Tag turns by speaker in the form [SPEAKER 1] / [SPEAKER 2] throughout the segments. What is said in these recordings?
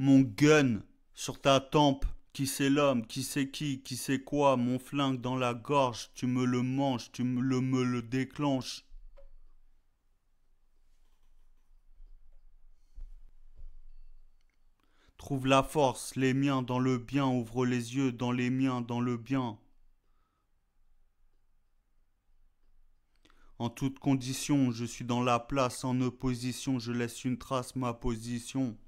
[SPEAKER 1] Mon gun sur ta tempe, qui c'est l'homme, qui c'est quoi, mon flingue dans la gorge, tu me le manges, me le déclenches. Trouve la force, les miens dans le bien, ouvre les yeux dans les miens, dans le bien. En toute condition, je suis dans la place, en opposition, je laisse une trace, ma position.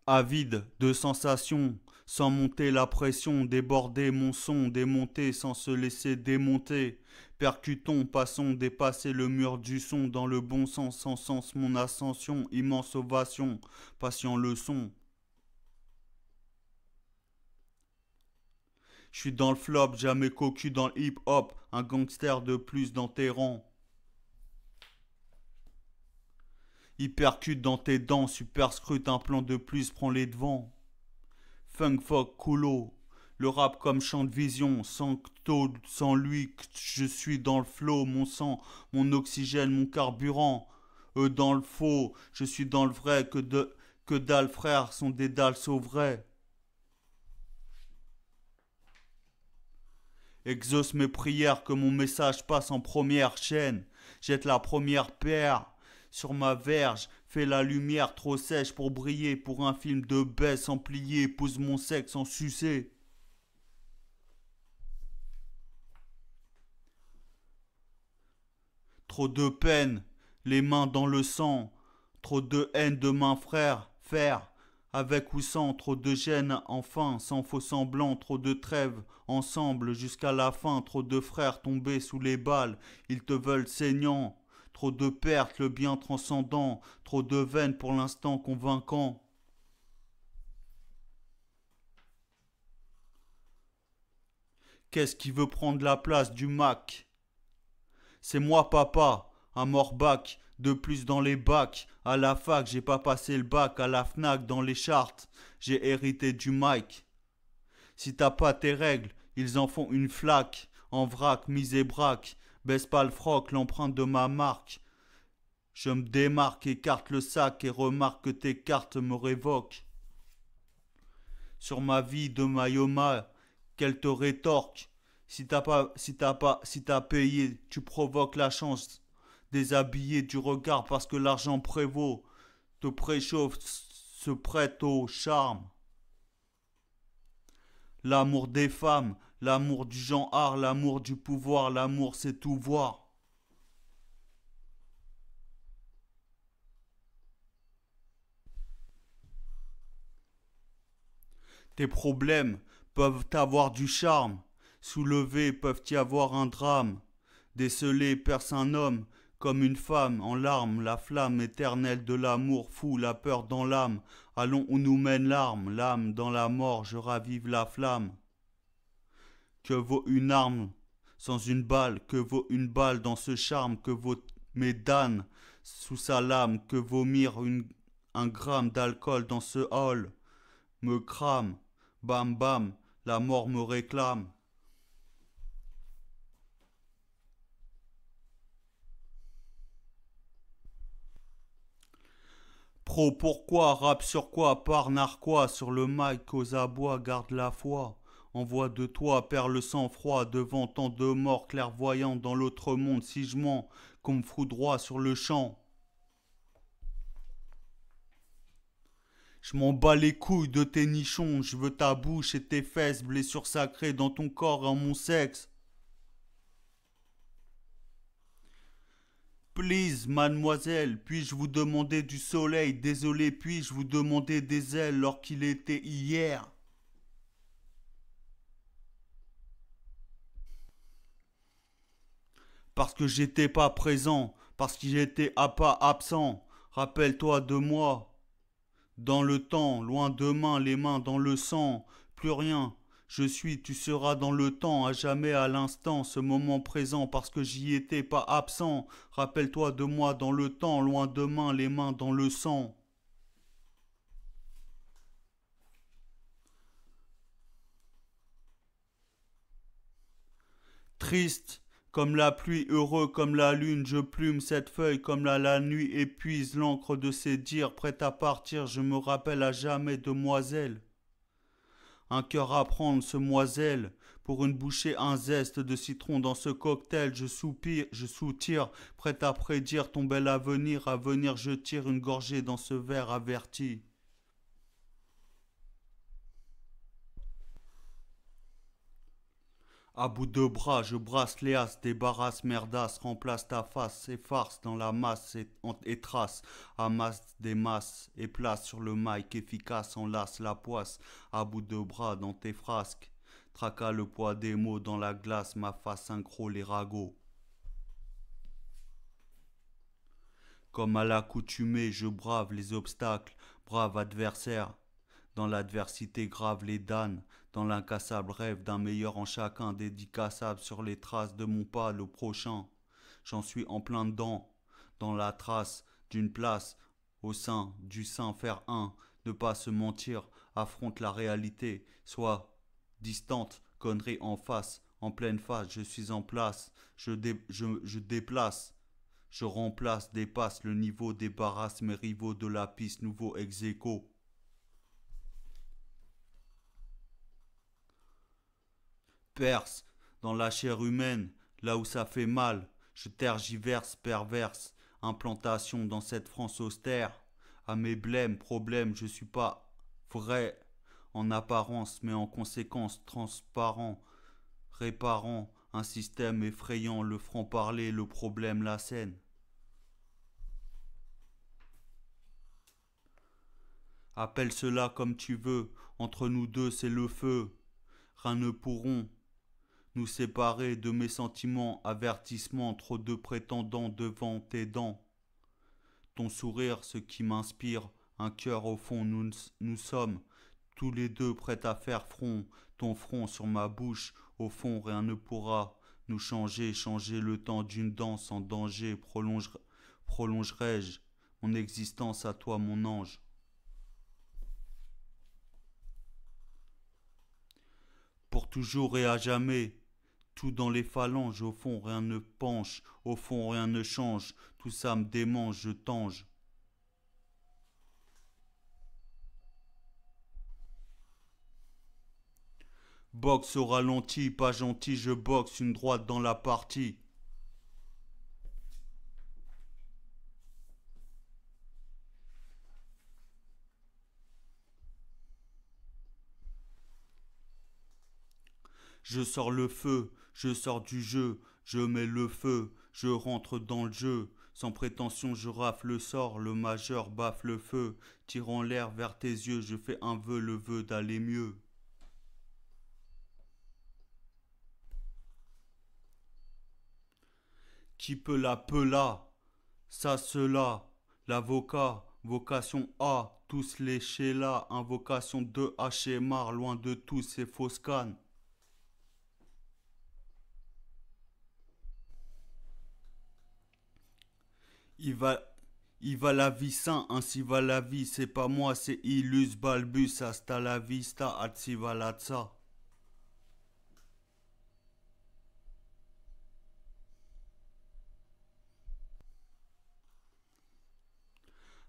[SPEAKER 1] Avide de sensations, sans monter la pression, déborder mon son, démonter sans se laisser démonter. Percutons, passons, dépasser le mur du son, dans le bon sens, sans sens mon ascension, immense ovation, patient le son. Je suis dans le flop, jamais cocu dans le hip-hop, un gangster de plus dans tes rangs. Hypercute dans tes dents, super scrute, un plan de plus, prends les devants. Funk fuck coolo, le rap comme champ de vision, sans Claude, sans lui, je suis dans le flow, mon sang, mon oxygène, mon carburant. Eux dans le faux, je suis dans le vrai, que dalle frère, sont des dalles sauveraient. Exauce mes prières, que mon message passe en première chaîne. Jette la première pierre sur ma verge. Fais la lumière trop sèche pour briller. Pour un film de baisse en plié. Pousse mon sexe en sucé. Trop de peine, les mains dans le sang. Trop de haine de main frère, faire. Avec ou sans, trop de gêne, enfin, sans faux semblant, trop de trêves, ensemble jusqu'à la fin, trop de frères tombés sous les balles, ils te veulent saignant, trop de pertes, le bien transcendant, trop de veines pour l'instant convaincant. Qu'est-ce qui veut prendre la place du Mac? C'est moi papa, un morbac, de plus dans les bacs. À la fac, j'ai pas passé le bac, à la Fnac, dans les chartes, j'ai hérité du Mike. Si t'as pas tes règles, ils en font une flaque. En vrac, mise et braque. Baisse pas le froc, l'empreinte de ma marque. Je me démarque, écarte le sac et remarque que tes cartes me révoquent. Sur ma vie de Mayoma, qu'elle te rétorque. Si t'as payé, tu provoques la chance. Déshabillé du regard parce que l'argent prévaut. Te préchauffe, se prête au charme. L'amour des femmes, l'amour du genre, l'amour du pouvoir, l'amour c'est tout voir. Tes problèmes peuvent avoir du charme, soulevés peuvent y avoir un drame. Déceler perce un homme comme une femme en larmes, la flamme éternelle de l'amour fou, la peur dans l'âme. Allons où nous mène l'arme, l'âme dans la mort, je ravive la flamme. Que vaut une arme sans une balle? Que vaut une balle dans ce charme? Que vaut mes damnes sous sa lame? Que vomir un gramme d'alcool dans ce hall? Me crame, bam bam, la mort me réclame. Pro pourquoi, rap sur quoi, par narquois, sur le mic aux abois, garde la foi. Envoie de toi, perds le sang-froid, devant tant de morts clairvoyants dans l'autre monde, si je mens, qu'on me foudroie sur le champ. Je m'en bats les couilles de tes nichons, je veux ta bouche et tes fesses, blessures sacrées dans ton corps et en mon sexe. Please, mademoiselle, puis-je vous demander du soleil? Désolé, puis-je vous demander des ailes alors qu'il était hier? Parce que j'étais pas présent, parce que j'étais à pas absent. Rappelle-toi de moi. Dans le temps, loin demain, les mains dans le sang, plus rien. Je suis, tu seras dans le temps, à jamais à l'instant, ce moment présent, parce que j'y étais pas absent. Rappelle-toi de moi dans le temps, loin demain, les mains dans le sang. Triste, Comme la pluie, heureux comme la lune, je plume cette feuille comme la nuit épuise l'encre de ses dires. Prêt à partir, je me rappelle à jamais, demoiselle. Un cœur à prendre, ce moiselle. Pour une bouchée, un zeste de citron dans ce cocktail. Je soupire, je soutire, prêt à prédire ton bel avenir. À venir, je tire une gorgée dans ce verre averti. À bout de bras, je brasse les as, débarrasse merdasse, remplace ta face, effarce dans la masse et trace, amasse des masses et place sur le mic efficace, enlace la poisse, à bout de bras dans tes frasques, traca le poids des mots dans la glace, ma face synchro les ragots. Comme à l'accoutumée, je brave les obstacles, brave adversaire. Dans l'adversité grave les damnes, dans l'incassable rêve d'un meilleur en chacun, dédicaçable sur les traces de mon pas le prochain. J'en suis en plein dedans, dans la trace d'une place, au sein du sein faire un, ne pas se mentir, affronte la réalité, soit distante, connerie en face, en pleine face, je suis en place, je déplace. Je remplace, dépasse le niveau, débarrasse mes rivaux de la piste, nouveau ex-aequo. Perce dans la chair humaine, là où ça fait mal, je tergiverse, perverse, implantation dans cette France austère. À mes blêmes, problèmes, je suis pas vrai en apparence, mais en conséquence transparent, réparant un système effrayant, le franc-parler, le problème, la scène. Appelle cela comme tu veux, entre nous deux c'est le feu. Rien ne pourront nous séparer de mes sentiments, avertissement, trop de prétendants devant tes dents. Ton sourire, ce qui m'inspire, un cœur au fond, nous sommes tous les deux prêts à faire front, ton front sur ma bouche, au fond rien ne pourra nous changer, changer le temps d'une danse en danger, prolongerai-je mon existence à toi mon ange. Pour toujours et à jamais, tout dans les phalanges, au fond rien ne penche, au fond rien ne change, tout ça me démange, je tange. Boxe au ralenti, pas gentil, je boxe une droite dans la partie. Je sors le feu, je sors du jeu, je mets le feu, je rentre dans le jeu. Sans prétention, je rafle le sort, le majeur baffe le feu. Tirant l'air vers tes yeux, je fais un vœu, le vœu d'aller mieux. Qui peut l'appeler? Ça, cela, l'avocat, vocation A, tous les là, invocation de H loin de tous ces fausses cannes. Il va, il va la vie sain, ainsi va la vie, c'est pas moi, c'est illus balbus, hasta la vista, atsi valazza.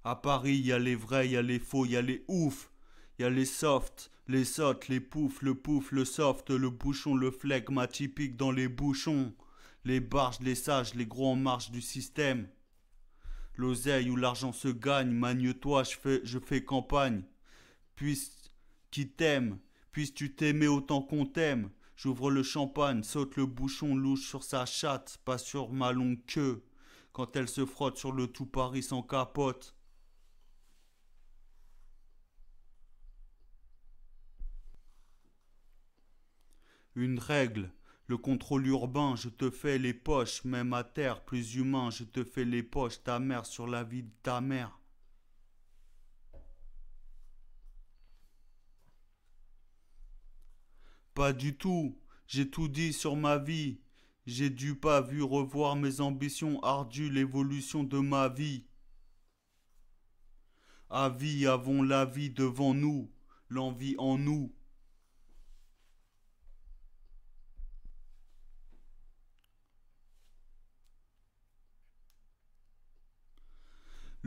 [SPEAKER 1] À Paris, y a les vrais, y a les faux, y a les ouf, y a les softs, les sottes, les poufs, le soft, le bouchon, le flegme atypique dans les bouchons, les barges, les sages, les gros en marche du système. L'oseille où l'argent se gagne, magne-toi, je fais campagne. Puisse qui t'aime, puisses-tu t'aimer autant qu'on t'aime. J'ouvre le champagne, saute le bouchon, louche sur sa chatte, pas sur ma longue queue. Quand elle se frotte sur le tout Paris sans capote. Une règle, le contrôle urbain, je te fais les poches, même à terre, plus humain, je te fais les poches, ta mère sur la vie de ta mère. Pas du tout, j'ai tout dit sur ma vie. J'ai dû pas vu revoir mes ambitions ardues, l'évolution de ma vie. À vie, avons la vie devant nous, l'envie en nous.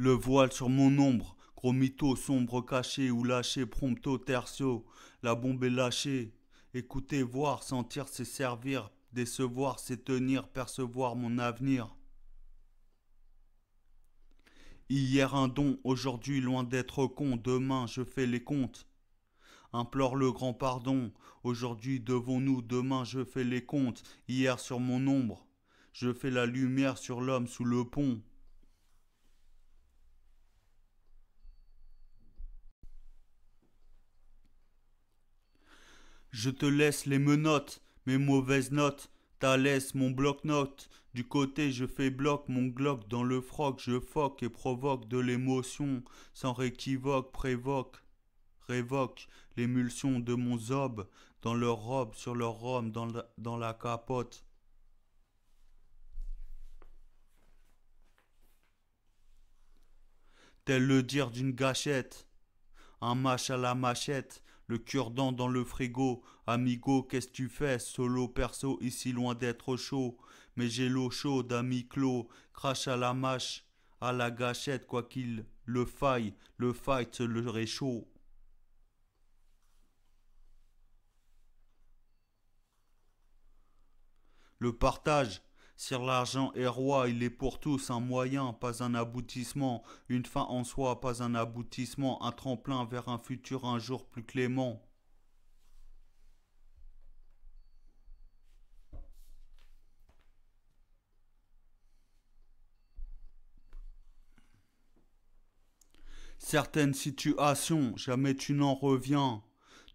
[SPEAKER 1] Le voile sur mon ombre, gros mytho sombre caché ou lâché prompto tertio. La bombe est lâchée. Écouter, voir, sentir, c'est servir. Décevoir, c'est tenir, percevoir mon avenir. Hier un don, aujourd'hui loin d'être con. Demain je fais les comptes. Implore le grand pardon. Aujourd'hui devant nous, demain je fais les comptes. Hier sur mon ombre, je fais la lumière sur l'homme sous le pont. Je te laisse les menottes, mes mauvaises notes. Ta laisse mon bloc-notes. Du côté je fais bloc, mon glock dans le froc. Je foque et provoque de l'émotion. Sans réquivoque, prévoque, révoque l'émulsion de mon zob. Dans leur robe, sur leur rhum, dans la capote. Tel le dire d'une gâchette. Un mâche à la machette, le cure-dent dans le frigo. Amigo, qu'est-ce tu fais? Solo perso, ici loin d'être chaud. Mais j'ai l'eau chaude, ami Clos. Crache à la mâche, à la gâchette, quoi qu'il le fight le réchaud. Le partage, si l'argent est roi, il est pour tous un moyen, pas un aboutissement. Une fin en soi, pas un aboutissement. Un tremplin vers un futur un jour plus clément. Certaines situations, jamais tu n'en reviens.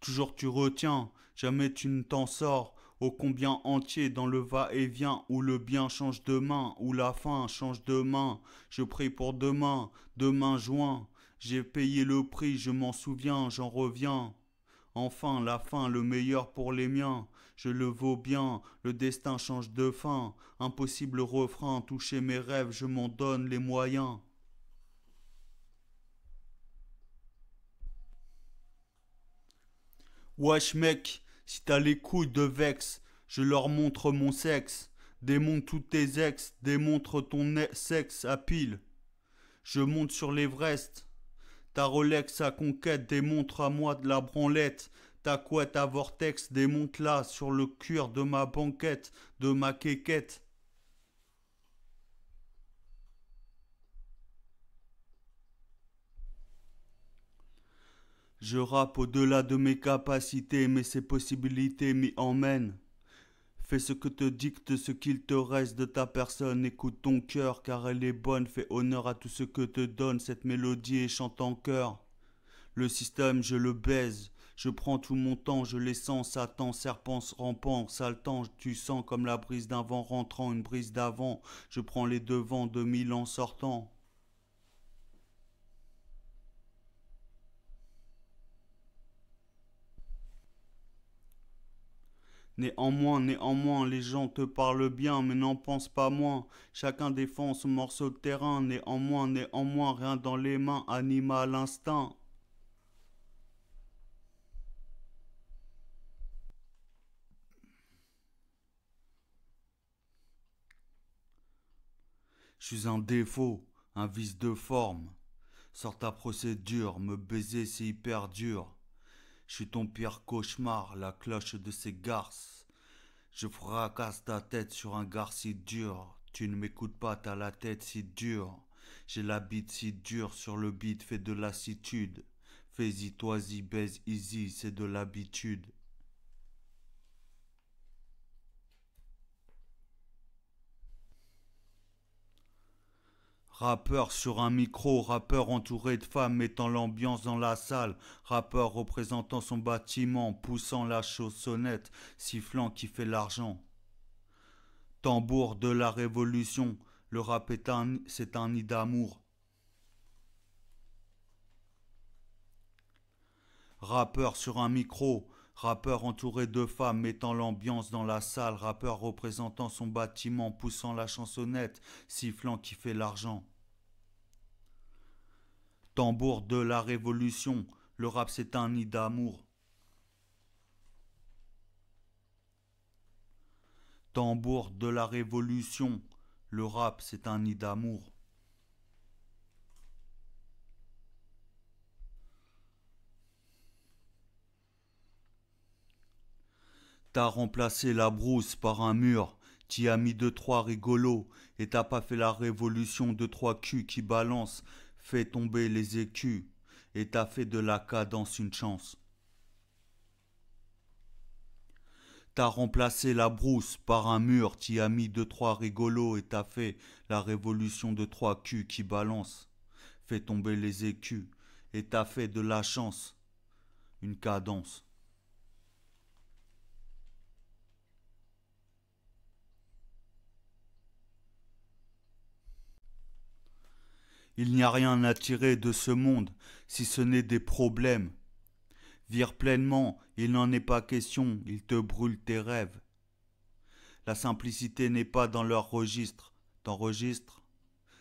[SPEAKER 1] Toujours tu retiens, jamais tu ne t'en sors. Ô combien entier dans le va-et-vient, où le bien change de main, où la fin change de main. Je prie pour demain, demain juin. J'ai payé le prix, je m'en souviens, j'en reviens. Enfin, la fin, le meilleur pour les miens. Je le vaux bien, le destin change de fin. Impossible refrain, toucher mes rêves, je m'en donne les moyens. Wesh mec, si t'as les couilles de Vex, je leur montre mon sexe. Démonte tous tes ex, démontre ton sexe à pile. Je monte sur l'Everest. Ta Rolex à conquête démontre à moi de la branlette. Ta couette à vortex démonte là sur le cuir de ma banquette, de ma quéquette. Je rappe au-delà de mes capacités, mais ces possibilités m'y emmènent. Fais ce que te dicte ce qu'il te reste de ta personne. Écoute ton cœur car elle est bonne. Fais honneur à tout ce que te donne cette mélodie et chante en chœur. Le système, je le baise. Je prends tout mon temps, je les sens, Satan, serpent rampant, saltant, tu sens comme la brise d'un vent rentrant, une brise d'avant. Je prends les devants de mille ans sortant. Néanmoins, les gens te parlent bien, mais n'en pensent pas moins. Chacun défend son morceau de terrain. Néanmoins, rien dans les mains, animal instinct. Je suis un défaut, un vice de forme. Sors ta procédure, me baiser c'est hyper dur. Je suis ton pire cauchemar, la cloche de ces garces. Je fracasse ta tête sur un gars si dur. Tu ne m'écoutes pas, t'as la tête si dure. J'ai la bite si dure sur le beat, fais de lassitude. Fais-y, toi-y, baise easy, c'est de l'habitude. Rappeur sur un micro, rappeur entouré de femmes mettant l'ambiance dans la salle, rappeur représentant son bâtiment, poussant la chaussonnette, sifflant qui fait l'argent. Tambour de la révolution, le rap c'est un nid d'amour. Rappeur sur un micro, rappeur entouré de femmes mettant l'ambiance dans la salle, rappeur représentant son bâtiment, poussant la chansonnette, sifflant qui fait l'argent. Tambour de la révolution, le rap c'est un nid d'amour. Tambour de la révolution, le rap c'est un nid d'amour. T'as remplacé la brousse par un mur, t'y as mis deux trois rigolos, et t'as pas fait la révolution de trois culs qui balancent, fait tomber les écus, et t'as fait de la cadence une chance. T'as remplacé la brousse par un mur, t'y as mis deux trois rigolos, et t'as fait la révolution de trois culs qui balancent, fait tomber les écus, et t'as fait de la chance une cadence. Il n'y a rien à tirer de ce monde, si ce n'est des problèmes. Vire pleinement, il n'en est pas question, ils te brûlent tes rêves. La simplicité n'est pas dans leur registre. T'enregistres?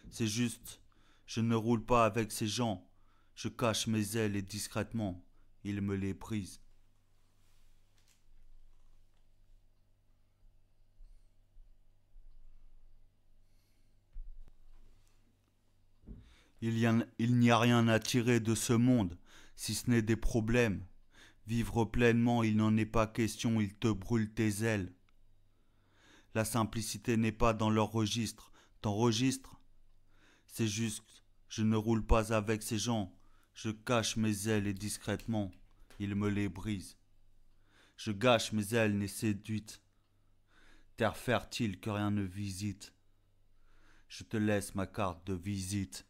[SPEAKER 1] C'est juste, je ne roule pas avec ces gens. Je cache mes ailes et discrètement, ils me les brisent. Il n'y a rien à tirer de ce monde, si ce n'est des problèmes. Vivre pleinement, il n'en est pas question, ils te brûlent tes ailes. La simplicité n'est pas dans leur registre. T'enregistres? C'est juste, je ne roule pas avec ces gens. Je cache mes ailes et discrètement, ils me les brisent. Je gâche mes ailes n'est séduite. Terre fertile que rien ne visite. Je te laisse ma carte de visite.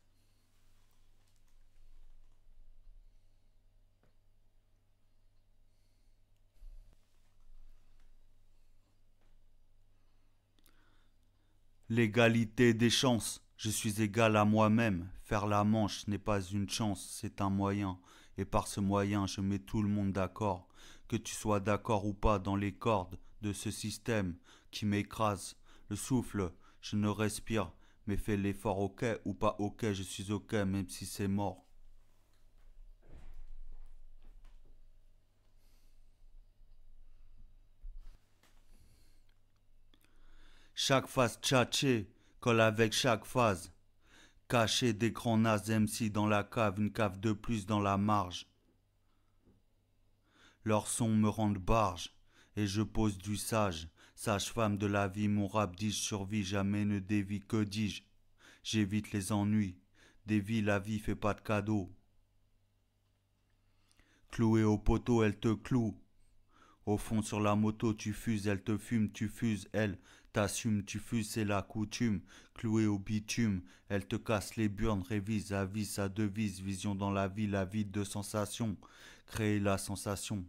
[SPEAKER 1] L'égalité des chances. Je suis égal à moi-même. Faire la manche n'est pas une chance, c'est un moyen. Et par ce moyen, je mets tout le monde d'accord. Que tu sois d'accord ou pas dans les cordes de ce système qui m'écrase. Le souffle, je ne respire, mais fais l'effort, ok ou pas ok, je suis ok même si c'est mort. Chaque phase tchatchée colle avec chaque phase. Cacher des grands nazes MC dans la cave, une cave de plus dans la marge. Leurs sons me rendent barge, et je pose du sage. Sage-femme de la vie, mon rap dit je survis, jamais ne dévie, que dis-je? J'évite les ennuis, dévie la vie, fait pas de cadeaux. Clouée au poteau, elle te cloue. Au fond sur la moto, tu fuses, elle te fume, tu fuses, elle t'assume, tu fuses, c'est la coutume. Clouée au bitume, elle te casse les burnes, révise, avise sa devise, vision dans la vie de sensations, créer la sensation.